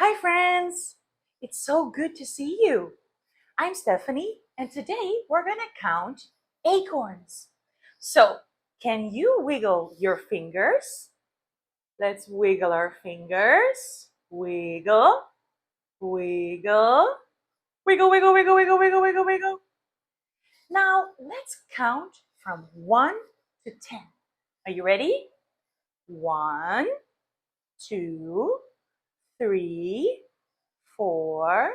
Hi friends! It's so good to see you. I'm Stephanie and today we're gonna count acorns. So, can you wiggle your fingers? Let's wiggle our fingers. Wiggle, wiggle, wiggle, wiggle, wiggle, wiggle, wiggle, wiggle, wiggle. Now, let's count from 1 to 10. Are you ready? 1, 2, 3, 4,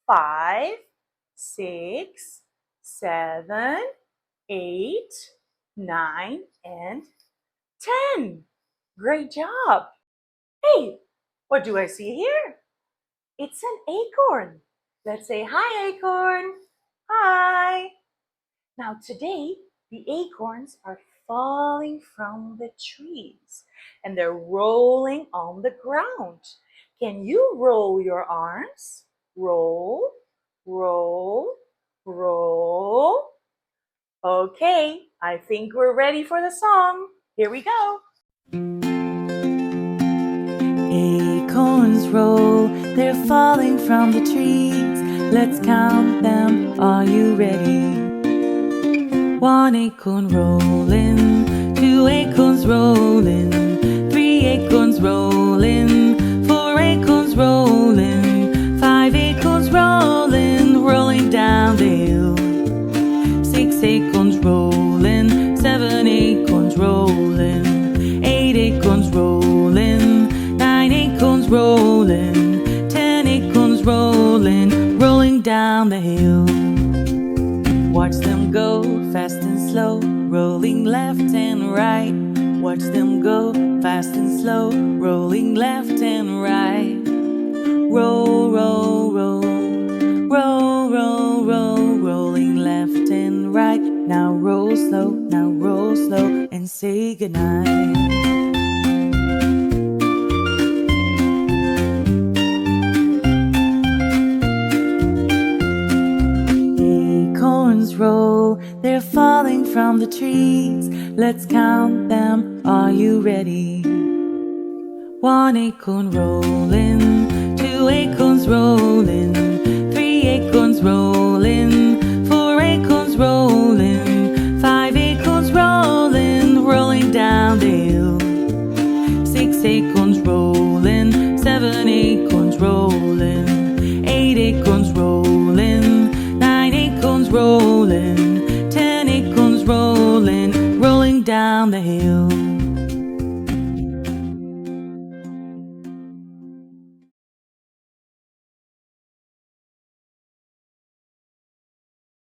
5, 6, 7, 8, 9, and 10. Great job. Hey, what do I see here? It's an acorn. Let's say hi, acorn. Hi. Now today, the acorns are falling from the trees and they're rolling on the ground. Can you roll your arms? Roll, roll, roll. Okay, I think we're ready for the song. Here we go. Acorns roll, they're falling from the trees. Let's count them, are you ready? 1 acorn rolling, 2 acorns rolling, 3 acorns rolling, 4 acorns rolling, 5 acorns rolling, rolling down the hill. 6 acorns rolling, 7 acorns rolling, 8 acorns rolling, 9 acorns rolling, 10 acorns rolling, rolling down the hill. Watch them go fast and slow, rolling left and right. Watch them go fast and slow, rolling left and right. Roll, roll, roll, roll, roll, roll, rolling left and right. Now roll slow, and say goodnight. Acorns roll, they're falling from the trees. Let's count them, are you ready? 1 acorn rolling, 2 acorns rolling,